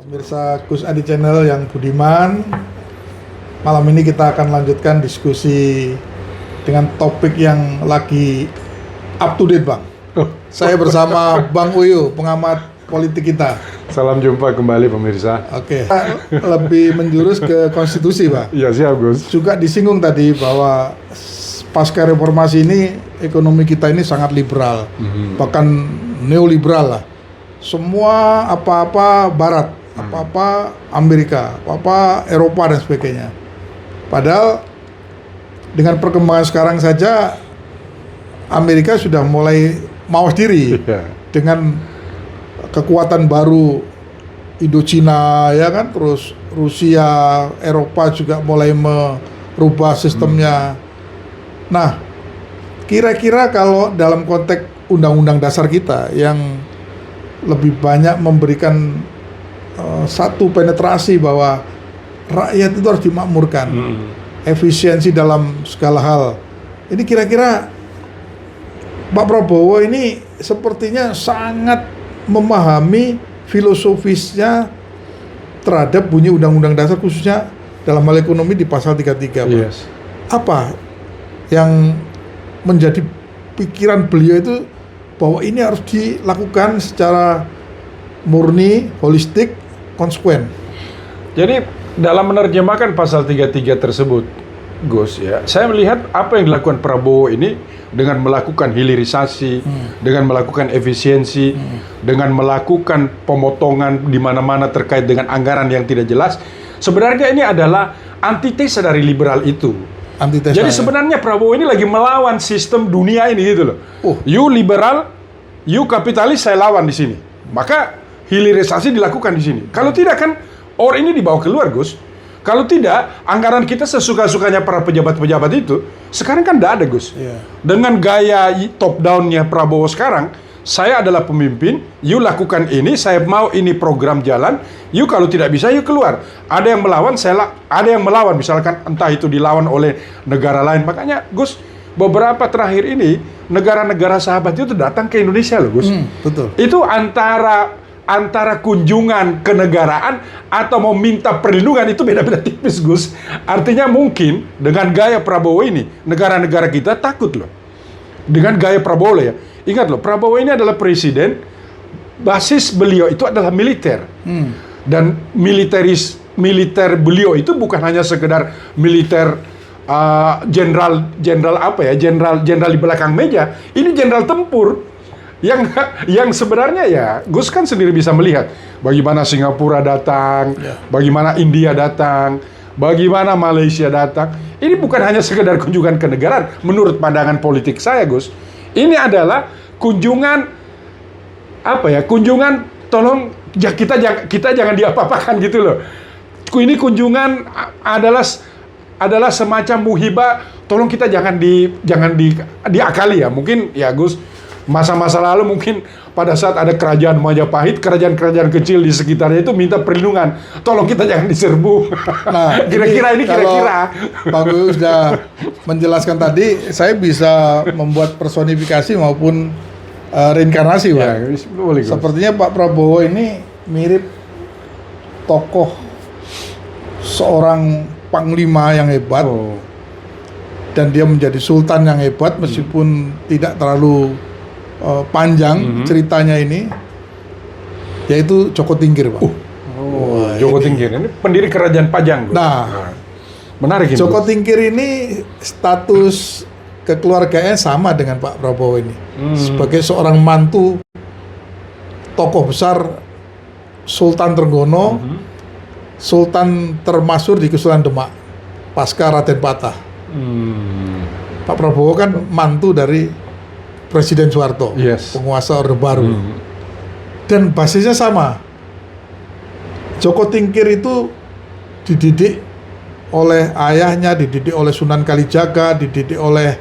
Pemirsa Gus Adi Channel yang budiman, malam ini kita akan lanjutkan diskusi dengan topik yang lagi up to date, Bang. Saya bersama Bang Uyu, pengamat politik kita. Salam jumpa kembali pemirsa. Oke, lebih menjurus ke konstitusi, Bang. Iya siap Gus. Juga disinggung tadi bahwa pasca reformasi ini ekonomi kita ini sangat liberal, bahkan neoliberal lah. Semua apa-apa Barat, apa-apa Amerika, apa-apa Eropa dan sebagainya. Padahal dengan perkembangan sekarang saja Amerika sudah mulai mawas diri dengan kekuatan baru Indochina, ya kan, terus Rusia, Eropa juga mulai merubah sistemnya. Nah, kira-kira kalau dalam konteks undang-undang dasar kita yang lebih banyak memberikan satu penetrasi bahwa rakyat itu harus dimakmurkan, efisiensi dalam segala hal. Ini kira-kira Pak Prabowo ini sepertinya sangat memahami filosofisnya terhadap bunyi undang-undang dasar, khususnya dalam hal ekonomi di pasal 33. Yes. Apa yang menjadi pikiran beliau itu bahwa ini harus dilakukan secara murni, holistik, konsekuen? Jadi dalam menerjemahkan pasal 33 tersebut, Gus, ya, saya melihat apa yang dilakukan Prabowo ini dengan melakukan hilirisasi, dengan melakukan efisiensi, dengan melakukan pemotongan di mana-mana terkait dengan anggaran yang tidak jelas. Sebenarnya ini adalah antitesa dari liberal itu. Antitesa, jadi ya? sebenarnya Prabowo ini lagi melawan sistem dunia ini gitu loh. You liberal, you kapitalis, saya lawan di sini. Maka hilirisasi dilakukan di sini. Kalau tidak kan orang ini dibawa keluar, Gus. Kalau tidak, anggaran kita sesuka-sukanya para pejabat-pejabat itu sekarang kan tidak ada, Gus. Dengan gaya top down-nya Prabowo sekarang, saya adalah pemimpin, you lakukan ini, saya mau ini program jalan, you kalau tidak bisa, you keluar. Ada yang melawan, ada yang melawan, misalkan entah itu dilawan oleh negara lain. Makanya, Gus, beberapa terakhir ini, negara-negara sahabat itu datang ke Indonesia loh, Gus. Betul. Itu antara kunjungan kenegaraan atau mau minta perlindungan itu beda-beda tipis, Gus. Artinya mungkin dengan gaya Prabowo ini, negara-negara kita takut loh. Dengan gaya Prabowo ya. Ingat loh, Prabowo ini adalah presiden, basis beliau itu adalah militer. Dan militer beliau itu bukan hanya sekedar militer jenderal di belakang meja. Ini jenderal tempur yang sebenarnya ya Gus kan sendiri bisa melihat bagaimana Singapura datang, bagaimana India datang, bagaimana Malaysia datang. Ini bukan hanya sekedar kunjungan kenegaraan menurut pandangan politik saya, Gus. Ini adalah kunjungan kunjungan tolong ya kita jangan diapa-apakan gitu loh. Ini kunjungan adalah semacam muhibah, tolong kita jangan diakali ya. Mungkin ya Gus, masa-masa lalu mungkin pada saat ada kerajaan Majapahit, kerajaan-kerajaan kecil di sekitarnya itu minta perlindungan, tolong kita jangan diserbu. Nah, kira-kira ini kira-kira. Pak Gus sudah menjelaskan tadi, saya bisa membuat personifikasi maupun reinkarnasi, Pak. Ya, boleh, Gus. Sepertinya Pak Prabowo ini mirip tokoh seorang panglima yang hebat, dan dia menjadi sultan yang hebat meskipun tidak terlalu panjang ceritanya ini, yaitu Joko Tingkir, Pak. Joko Tingkir ini pendiri kerajaan Pajang. Nah, menarik ini. Joko Tingkir ini status kekeluargaannya sama dengan Pak Prabowo ini, sebagai seorang mantu tokoh besar Sultan Trenggono, Sultan termasyhur di Kesultanan Demak pasca Raden Patah. Pak Prabowo kan mantu dari Presiden Soeharto, penguasa Orde Baru, dan basisnya sama. Joko Tingkir itu dididik oleh ayahnya, dididik oleh Sunan Kalijaga, dididik oleh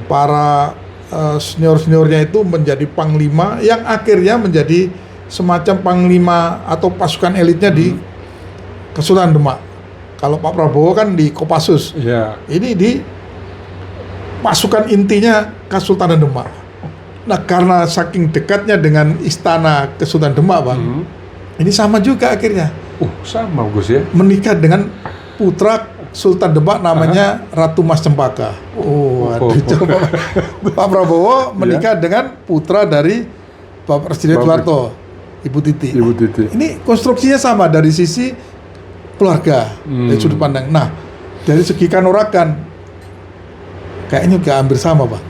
para senior-seniornya itu menjadi panglima yang akhirnya menjadi semacam panglima atau pasukan elitnya di Kesultanan Demak. Kalau Pak Prabowo kan di Kopassus, ini di pasukan intinya Kesultanan Demak. Nah, karena saking dekatnya dengan istana Kesultanan Demak, Bang, Ini sama juga akhirnya. Sama Gus ya. Menikah dengan putra Sultan Demak namanya Ratu Mas Cempaka. Coba Pak Prabowo menikah dengan putra dari Bapak Presiden Soeharto, Ibu Titi. Ini konstruksinya sama dari sisi keluarga, dari sudut pandang. Nah, dari segi kanuragan, kayaknya juga hampir sama, Pak.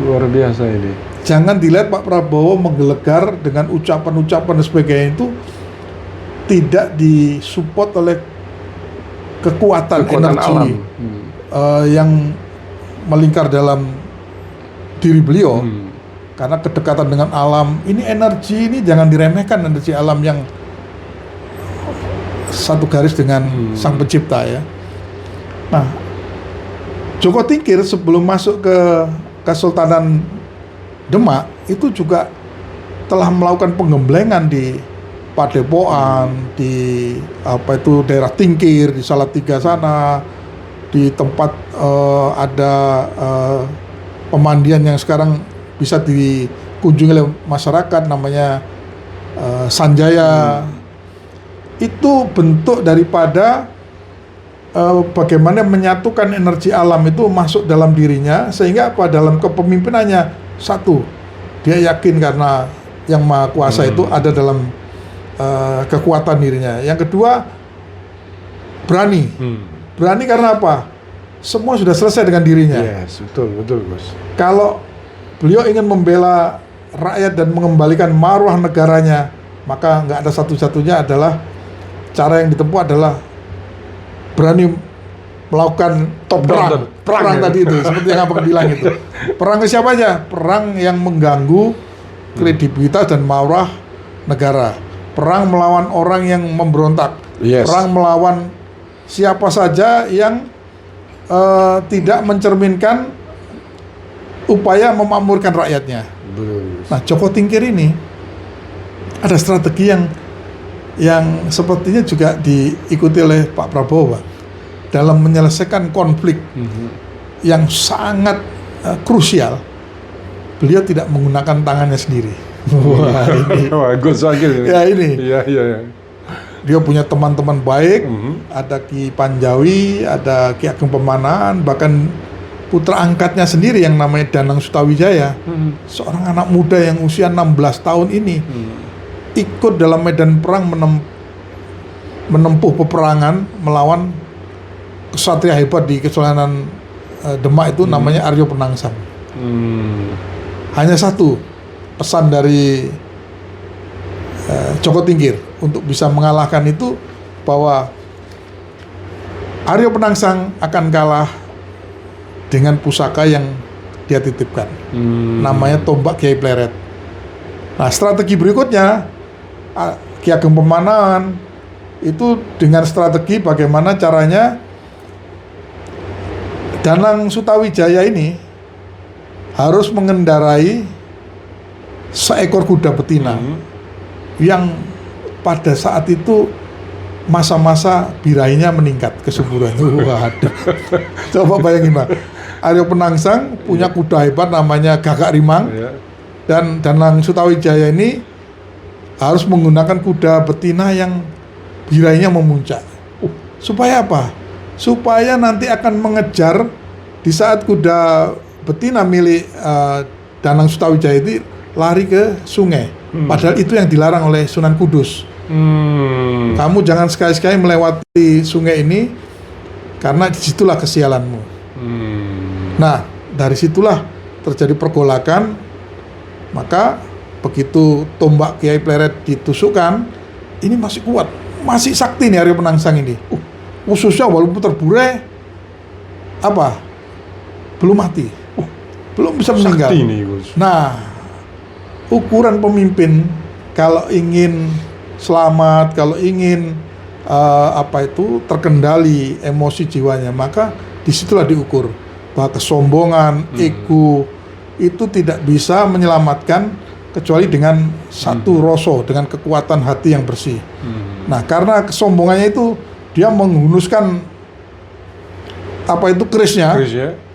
Luar biasa ini. Jangan dilihat Pak Prabowo menggelegar dengan ucapan-ucapan dan sebagainya itu tidak disupport oleh kekuatan energi alam. Yang melingkar dalam diri beliau. Karena kedekatan dengan alam, ini energi ini jangan diremehkan, energi alam yang satu garis dengan Sang Pencipta ya. Nah, Joko Tingkir sebelum masuk ke Kesultanan Demak itu juga telah melakukan penggemblengan di Padepokan, di daerah Tingkir, di Salatiga sana, di tempat ada pemandian yang sekarang bisa dikunjungi oleh masyarakat namanya Sanjaya. Itu bentuk daripada bagaimana menyatukan energi alam itu masuk dalam dirinya, sehingga dalam kepemimpinannya satu, dia yakin karena Yang Maha Kuasa itu ada dalam kekuatan dirinya. Yang kedua, berani. Berani karena apa? Semua sudah selesai dengan dirinya. Yes, betul Gus. Kalau beliau ingin membela rakyat dan mengembalikan marwah negaranya, maka nggak ada satu-satunya adalah cara yang ditempuh adalah berani melakukan perang tadi itu, seperti yang Abang bilang itu. Perang ke siapa aja? Perang yang mengganggu kredibilitas dan marwah negara. Perang melawan orang yang memberontak. Yes. Perang melawan siapa saja yang tidak mencerminkan upaya memakmurkan rakyatnya. Nah, Joko Tingkir ini ada strategi yang sepertinya juga diikuti oleh Pak Prabowo, Pak, dalam menyelesaikan konflik yang sangat krusial. Beliau tidak menggunakan tangannya sendiri. Wah, ini. Bagus banget. Ya ini. Iya. Dia punya teman-teman baik, ada Ki Panjawi, ada Ki Ageng Pemanahan, bahkan putra angkatnya sendiri yang namanya Danang Sutawijaya, seorang anak muda yang usia 16 tahun ini ikut dalam medan perang menempuh peperangan melawan kesatria hebat di Kesultanan Demak itu namanya Aryo Penangsang. Hanya satu pesan dari Joko Tingkir untuk bisa mengalahkan itu, bahwa Aryo Penangsang akan kalah dengan pusaka yang dia titipkan, namanya tombak Kiai Pleret. Nah, strategi berikutnya Ki Ageng Pemanahan itu dengan strategi bagaimana caranya Danang Sutawijaya ini harus mengendarai seekor kuda betina yang pada saat itu masa-masa birahinya meningkat kesuburannya. Waduh. Coba bayangin, Pak. Aryo Penangsang punya kuda hebat namanya Gagak Rimang, dan Danang Sutawijaya ini harus menggunakan kuda betina yang birahinya memuncak. Supaya apa? Supaya nanti akan mengejar di saat kuda betina milik Danang Sutawijaya itu lari ke sungai. Padahal itu yang dilarang oleh Sunan Kudus. Kamu jangan sekali-sekali melewati sungai ini, karena disitulah kesialanmu. Nah, dari situlah terjadi pergolakan. Maka begitu tombak Kiai Pleret ditusukkan, ini masih kuat, masih sakti nih Aryo Penangsang ini. Khususnya walaupun terburai, belum mati, belum bisa meninggal. Sakti nih, Gus. Nah, ukuran pemimpin kalau ingin selamat, kalau ingin terkendali emosi jiwanya, maka disitulah diukur bahwa kesombongan, ego itu tidak bisa menyelamatkan kecuali dengan satu roso, dengan kekuatan hati yang bersih. Nah, karena kesombongannya itu dia menghunuskan kerisnya,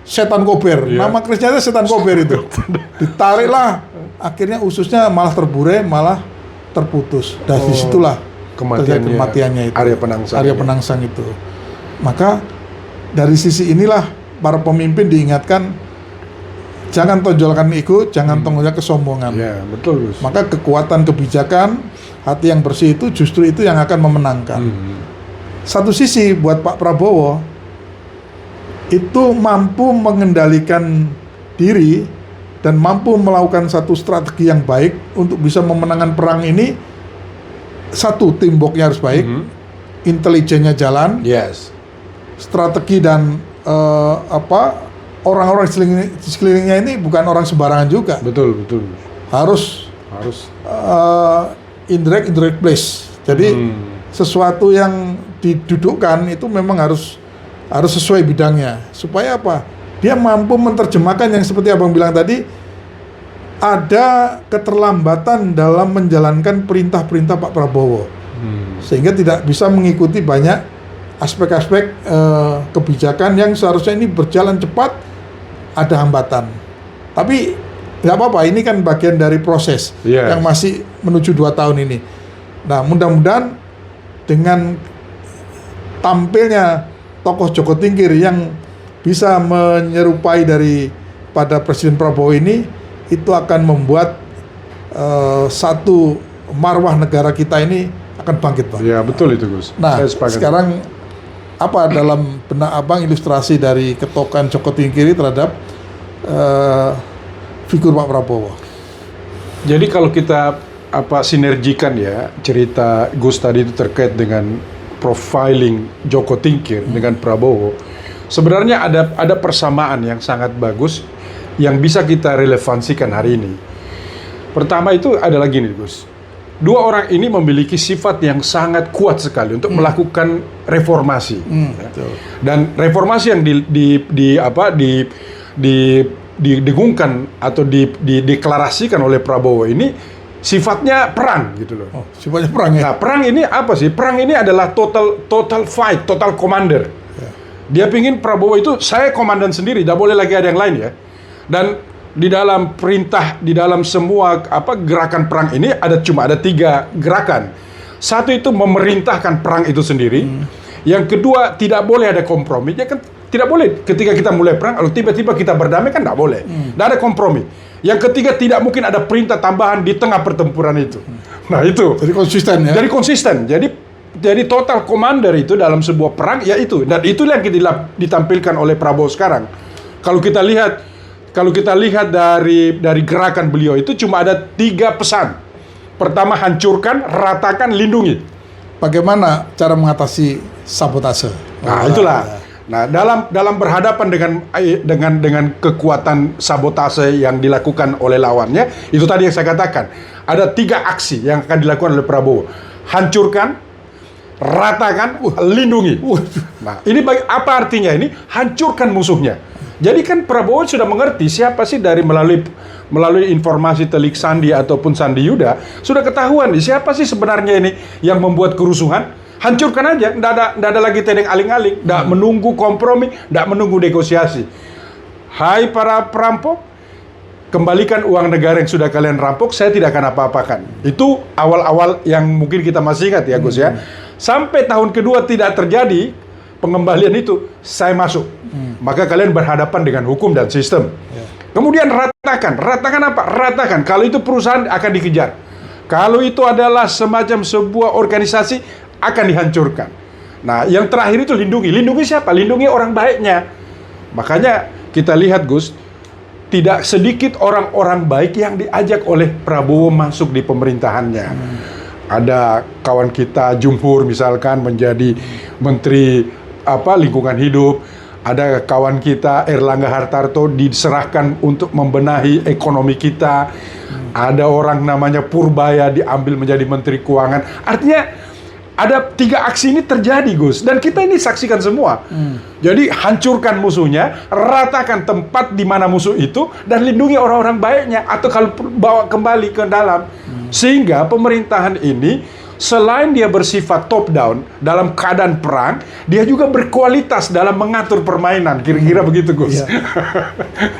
setan kober. Nama kerisnya itu setan kober itu. Ditariklah, akhirnya ususnya malah terburai, malah terputus. Dan disitulah terjadi kematiannya itu. Arya Penangsang itu. Maka dari sisi inilah para pemimpin diingatkan jangan tonjolkan ego, jangan tonjolkan kesombongan. Ya, betul, Gus. Maka kekuatan kebijakan, hati yang bersih itu justru itu yang akan memenangkan. Satu sisi buat Pak Prabowo itu mampu mengendalikan diri dan mampu melakukan satu strategi yang baik untuk bisa memenangkan perang ini. Satu, teamworknya harus baik, intelijennya jalan, strategi dan orang-orang di sekelilingnya ini bukan orang sembarangan juga. Betul. Harus indirect place. Jadi sesuatu yang didudukkan itu memang harus sesuai bidangnya. Supaya apa? Dia mampu menerjemahkan yang seperti Abang bilang tadi, ada keterlambatan dalam menjalankan perintah-perintah Pak Prabowo. Sehingga tidak bisa mengikuti banyak aspek-aspek kebijakan yang seharusnya ini berjalan cepat, ada hambatan. Tapi nggak apa-apa, ini kan bagian dari proses yang masih menuju 2 tahun ini. Nah, mudah-mudahan dengan tampilnya tokoh Joko Tingkir yang bisa menyerupai daripada Presiden Prabowo ini, itu akan membuat satu marwah negara kita ini akan bangkit, Bang. Ya, betul itu, Gus. Nah, sekarang apa dalam benak Abang ilustrasi dari ketokohan Joko Tingkir terhadap figur Pak Prabowo? Jadi kalau kita sinergikan ya cerita Gus tadi itu terkait dengan profiling Joko Tingkir dengan Prabowo, sebenarnya ada persamaan yang sangat bagus yang bisa kita relevansikan hari ini. Pertama itu adalah gini, Gus. Dua orang ini memiliki sifat yang sangat kuat sekali untuk melakukan reformasi. Dan reformasi yang didengungkan atau dideklarasikan oleh Prabowo ini sifatnya perang gitu loh. Oh, sifatnya perang ya. Nah, perang ini apa sih? Perang ini adalah total fight, total commander. Dia pingin Prabowo itu saya komandan sendiri, tidak boleh lagi ada yang lain ya. Dan di dalam perintah, di dalam semua gerakan perang ini cuma ada 3 gerakan. Satu itu memerintahkan perang itu sendiri. Yang kedua, tidak boleh ada kompromi. Ya kan tidak boleh ketika kita mulai perang, lalu tiba-tiba kita berdamai kan tidak boleh. Tidak ada kompromi. Yang ketiga, tidak mungkin ada perintah tambahan di tengah pertempuran itu. Nah itu. Jadi konsisten ya. Jadi konsisten. Jadi total commander itu dalam sebuah perang ya itu. Dan itulah yang ditampilkan oleh Prabowo sekarang. Kalau kita lihat dari gerakan beliau itu cuma ada 3 pesan. Pertama, hancurkan, ratakan, lindungi. Bagaimana cara mengatasi sabotase? Nah, itulah. Nah, dalam berhadapan dengan kekuatan sabotase yang dilakukan oleh lawannya, itu tadi yang saya katakan. Ada 3 aksi yang akan dilakukan oleh Prabowo. Hancurkan, ratakan, lindungi. Nah, ini apa artinya ini? Hancurkan musuhnya. Jadi kan Prabowo sudah mengerti siapa sih melalui informasi telik sandi ataupun sandi Yuda, sudah ketahuan siapa sih sebenarnya ini yang membuat kerusuhan. Hancurkan aja, nggak ada lagi tedeng aling-aling, nggak menunggu kompromi, nggak menunggu negosiasi. Hai para perampok, kembalikan uang negara yang sudah kalian rampok, saya tidak akan apa-apakan. Itu awal-awal yang mungkin kita masih ingat ya Gus ya. Sampai tahun kedua tidak terjadi pengembalian itu, saya masuk. Maka kalian berhadapan dengan hukum dan sistem. Kemudian ratakan apa? Ratakan, kalau itu perusahaan akan dikejar. Kalau itu adalah semacam sebuah organisasi, akan dihancurkan. Nah, yang terakhir itu lindungi. Lindungi siapa? Lindungi orang baiknya. Makanya kita lihat Gus, tidak sedikit orang-orang baik yang diajak oleh Prabowo masuk di pemerintahannya. Ada kawan kita Jumhur misalkan menjadi menteri lingkungan hidup. Ada kawan kita Erlangga Hartarto diserahkan untuk membenahi ekonomi kita. Ada orang namanya Purbaya diambil menjadi menteri keuangan. Artinya ada 3 aksi ini terjadi Gus, dan kita ini saksikan semua. Jadi hancurkan musuhnya, ratakan tempat di mana musuh itu, dan lindungi orang-orang baiknya atau kalau bawa kembali ke dalam. Sehingga pemerintahan ini selain dia bersifat top down dalam keadaan perang, dia juga berkualitas dalam mengatur permainan. Kira-kira begitu, Gus. Iya.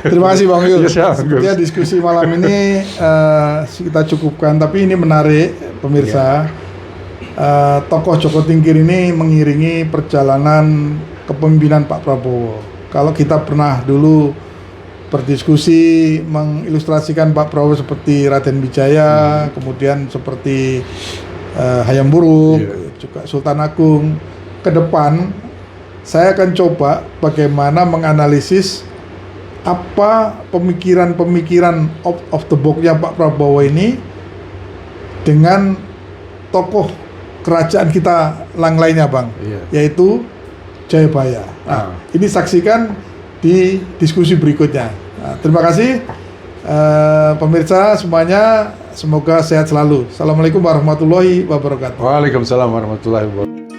Terima kasih Bang Yul. Iya, siap, Gus. Sepertinya diskusi malam ini kita cukupkan, tapi ini menarik pemirsa. Tokoh Joko Tingkir ini mengiringi perjalanan kepemimpinan Pak Prabowo. Kalau kita pernah dulu berdiskusi mengilustrasikan Pak Prabowo seperti Raden Wijaya, kemudian seperti Hayam Wuruk, juga Sultan Agung. Ke depan saya akan coba bagaimana menganalisis apa pemikiran-pemikiran out of the box-nya Pak Prabowo ini dengan tokoh kerajaan kita lainnya, Bang, yaitu Jayabaya. Nah, ini saksikan di diskusi berikutnya. Nah, terima kasih pemirsa semuanya, semoga sehat selalu. Assalamualaikum warahmatullahi wabarakatuh. Waalaikumsalam warahmatullahi wabarakatuh.